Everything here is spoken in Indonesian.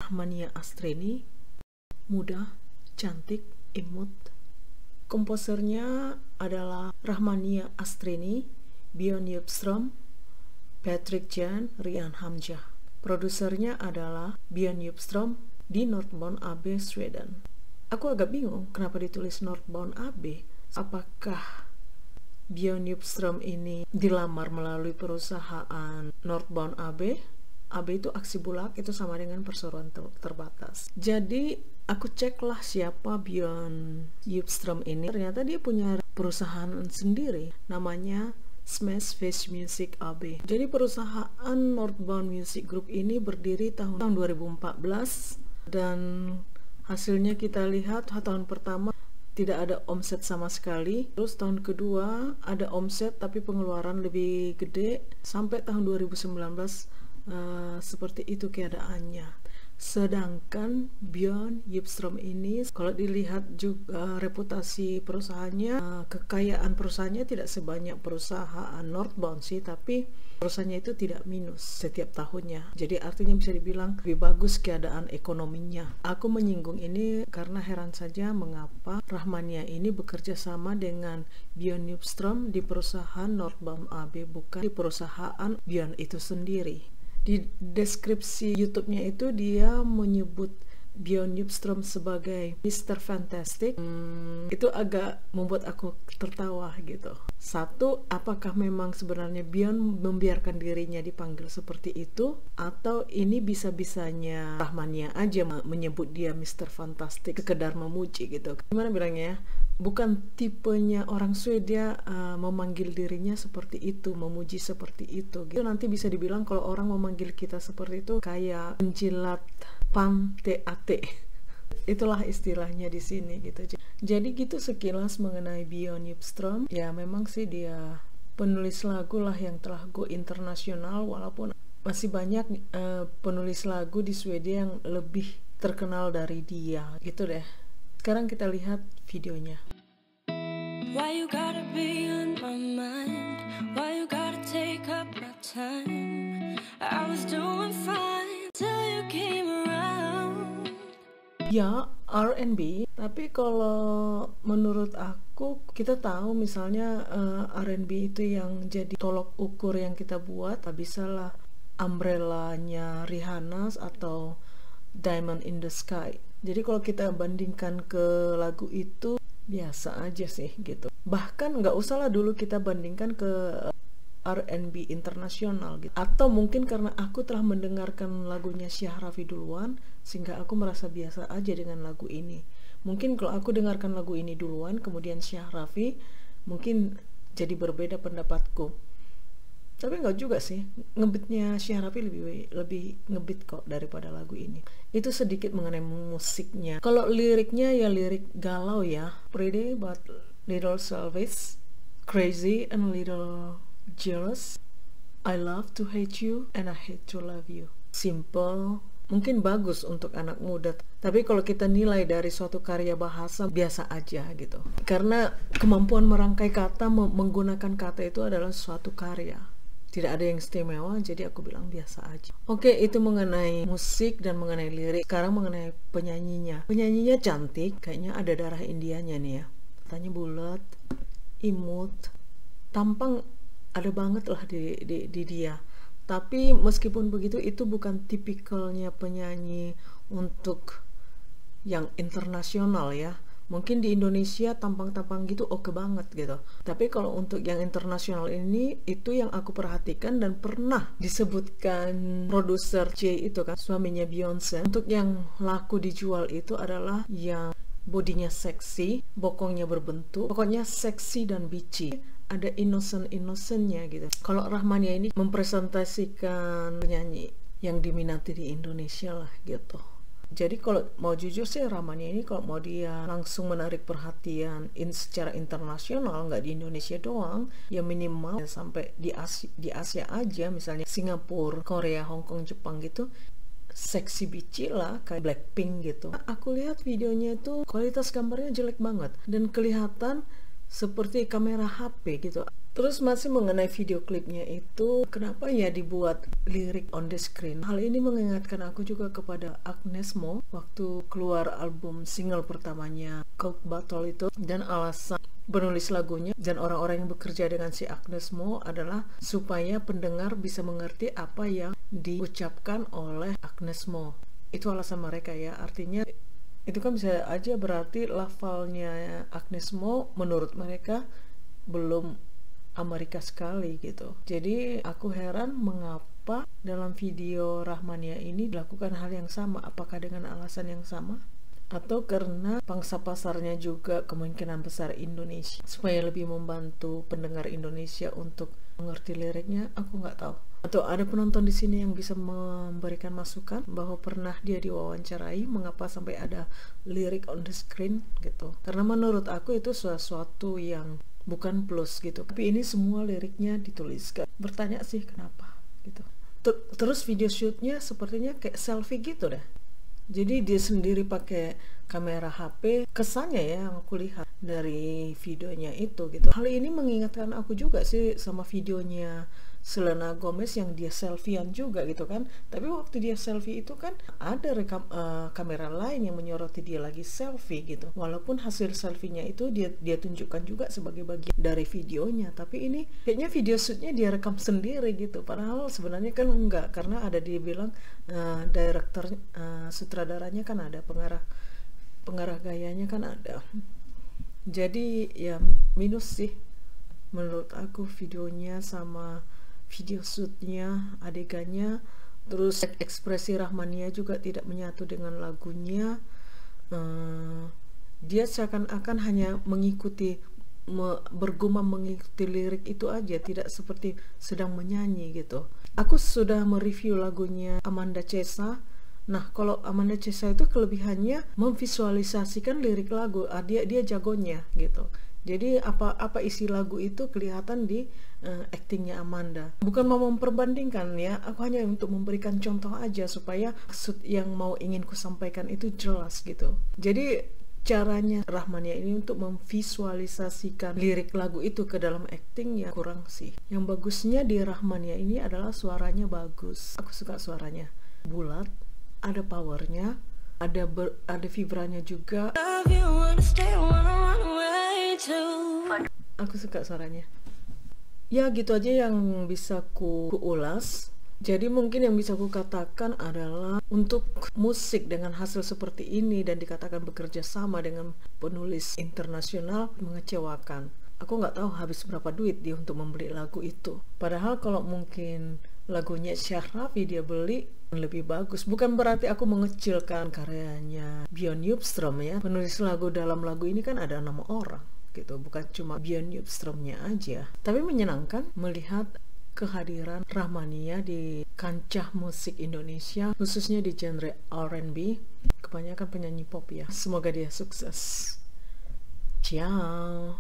Rahmania Astreni, muda, cantik, imut. Komposernya adalah Rahmania Astreni, Björn Djupström, Patrick Jan, Rian Hamja. Produsernya adalah Björn Djupström di Northbound AB, Sweden. Aku agak bingung kenapa ditulis Northbound AB. Apakah Björn Djupström ini dilamar melalui perusahaan Northbound AB? AB itu aksi bulak, itu sama dengan perseroan terbatas. Jadi aku ceklah siapa Björn Djupström ini. Ternyata dia punya perusahaan sendiri, namanya Smash Face Music AB. Jadi perusahaan Northbound Music Group ini berdiri tahun 2014, dan hasilnya kita lihat tahun pertama tidak ada omset sama sekali. Terus tahun kedua ada omset tapi pengeluaran lebih gede. Sampai tahun 2019 seperti itu keadaannya. Sedangkan Björn Djupström ini, kalau dilihat juga reputasi perusahaannya, kekayaan perusahaannya tidak sebanyak perusahaan Northbound sih, tapi perusahaannya itu tidak minus setiap tahunnya. Jadi artinya bisa dibilang lebih bagus keadaan ekonominya. Aku menyinggung ini karena heran saja mengapa Rahmania ini bekerja sama dengan Björn Djupström di perusahaan Northbound AB, bukan di perusahaan Björn itu sendiri. Di deskripsi YouTube-nya itu dia menyebut Björn Djupström sebagai Mr. Fantastic. Itu agak membuat aku tertawa gitu. Satu, apakah memang sebenarnya Björn membiarkan dirinya dipanggil seperti itu, atau ini bisa-bisanya Rahmania aja menyebut dia Mr. Fantastic, sekedar memuji gitu. Gimana bilangnya? Bukan tipenya orang Swedia memanggil dirinya seperti itu, memuji seperti itu gitu. Nanti bisa dibilang kalau orang memanggil kita seperti itu kayak penjilat pan-te-ate. Itulah istilahnya di sini gitu. Jadi gitu sekilas mengenai Björn Djupström. Ya memang sih dia penulis lagu lah yang telah go internasional, walaupun masih banyak penulis lagu di Swedia yang lebih terkenal dari dia gitu deh. Sekarang kita lihat videonya. Why you gotta be on my mind? Why you gotta take up my time? I was doing fine till you came around. Ya, R&B, tapi kalau menurut aku, kita tahu misalnya R&B itu yang jadi tolok ukur yang kita buat, bisalah Umbrella-nya Rihanna atau Diamond in the Sky. Jadi kalau kita bandingkan ke lagu itu biasa aja sih gitu. Bahkan nggak usah lah dulu kita bandingkan ke R&B internasional gitu. Atau mungkin karena aku telah mendengarkan lagunya Syah Raffi duluan, sehingga aku merasa biasa aja dengan lagu ini. Mungkin kalau aku dengarkan lagu ini duluan kemudian Syah Raffi, mungkin jadi berbeda pendapatku. Tapi enggak juga sih, ngebitnya Syah Raffi lebih ngebit kok daripada lagu ini. Itu sedikit mengenai musiknya. Kalau liriknya ya lirik galau ya. Pretty but little selfish, crazy and little jealous. I love to hate you and I hate to love you. Simple, mungkin bagus untuk anak muda. Tapi kalau kita nilai dari suatu karya bahasa, biasa aja gitu. Karena kemampuan merangkai kata, menggunakan kata itu adalah suatu karya. Tidak ada yang istimewa, jadi aku bilang biasa aja. Oke, itu mengenai musik dan mengenai lirik. Sekarang mengenai penyanyinya. Penyanyinya cantik, kayaknya ada darah Indianya nih ya. Matanya bulat, imut, tampang ada banget lah di dia. Tapi meskipun begitu, itu bukan tipikalnya penyanyi untuk yang internasional ya. Mungkin di Indonesia tampang-tampang gitu oke banget gitu. Tapi kalau untuk yang internasional ini, itu yang aku perhatikan dan pernah disebutkan produser J itu kan, suaminya Beyonce. Untuk yang laku dijual itu adalah yang bodinya seksi, bokongnya berbentuk, pokoknya seksi dan bitchy. Ada innocent-innocentnya gitu. Kalau Rahmania ini mempresentasikan penyanyi yang diminati di Indonesia lah gitu. Jadi kalau mau jujur sih, Rahmania ini kalau mau dia langsung menarik perhatian secara internasional, nggak di Indonesia doang, ya minimal sampai di Asia aja, misalnya Singapura, Korea, Hong Kong, Jepang gitu, seksi bitchy lah kayak Blackpink gitu. Aku lihat videonya itu kualitas gambarnya jelek banget dan kelihatan seperti kamera HP gitu. Terus masih mengenai video klipnya itu, kenapa ya dibuat lirik on the screen? Hal ini mengingatkan aku juga kepada Agnes Mo waktu keluar album single pertamanya Coke Bottle itu, dan alasan penulis lagunya dan orang-orang yang bekerja dengan si Agnes Mo adalah supaya pendengar bisa mengerti apa yang diucapkan oleh Agnes Mo. Itu alasan mereka ya, artinya itu kan bisa aja berarti lafalnya Agnes Mo menurut mereka belum Amerika sekali gitu. Jadi aku heran mengapa dalam video Rahmania ini dilakukan hal yang sama. Apakah dengan alasan yang sama? Atau karena pangsa pasarnya juga kemungkinan besar Indonesia, supaya lebih membantu pendengar Indonesia untuk mengerti liriknya? Aku nggak tahu. Atau ada penonton di sini yang bisa memberikan masukan bahwa pernah dia diwawancarai mengapa sampai ada lirik on the screen gitu. Karena menurut aku itu sesuatu yang bukan plus gitu, tapi ini semua liriknya dituliskan. Bertanya sih kenapa gitu. Terus video shootnya sepertinya kayak selfie gitu deh. Jadi dia sendiri pakai kamera HP, kesannya ya yang aku lihat dari videonya itu gitu. Hal ini mengingatkan aku juga sih sama videonya Selena Gomez yang dia selfiean juga gitu kan. Tapi waktu dia selfie itu kan ada kamera lain yang menyoroti dia lagi selfie gitu. Walaupun hasil selfie-nya itu dia tunjukkan juga sebagai bagian dari videonya, tapi ini kayaknya video shootnya dia rekam sendiri gitu. Padahal sebenarnya kan enggak, karena ada dia bilang director, sutradaranya kan ada, pengarah gayanya kan ada. Jadi ya minus sih menurut aku videonya sama video shootnya, adegannya. Terus ekspresi Rahmania juga tidak menyatu dengan lagunya. Dia seakan-akan hanya mengikuti, bergumam mengikuti lirik itu aja, tidak seperti sedang menyanyi gitu. Aku sudah mereview lagunya Amanda Chesa. Nah, kalau Amanda Chesa itu kelebihannya memvisualisasikan lirik lagu. Dia jagonya gitu. Jadi apa isi lagu itu kelihatan di aktingnya Amanda. Bukan mau memperbandingkan ya, aku hanya untuk memberikan contoh aja supaya maksud yang ingin ku sampaikan itu jelas gitu. Jadi caranya Rahmania ini untuk memvisualisasikan lirik lagu itu ke dalam akting ya kurang sih. Yang bagusnya di Rahmania ini adalah suaranya bagus. Aku suka suaranya bulat, ada powernya, ada vibranya juga. Aku suka suaranya. Ya gitu aja yang bisa ku ulas. Jadi mungkin yang bisa ku katakan adalah untuk musik dengan hasil seperti ini dan dikatakan bekerja sama dengan penulis internasional mengecewakan. Aku nggak tahu habis berapa duit dia untuk membeli lagu itu. Padahal kalau mungkin lagunya Syahrafi dia beli lebih bagus. Bukan berarti aku mengecilkan karyanya Björn Nyström ya. Penulis lagu dalam lagu ini kan ada 6 orang gitu, bukan cuma Björn Nyström-nya aja. Tapi menyenangkan melihat kehadiran Rahmania di kancah musik Indonesia, khususnya di genre R&B. Kebanyakan penyanyi pop ya. Semoga dia sukses. Ciao.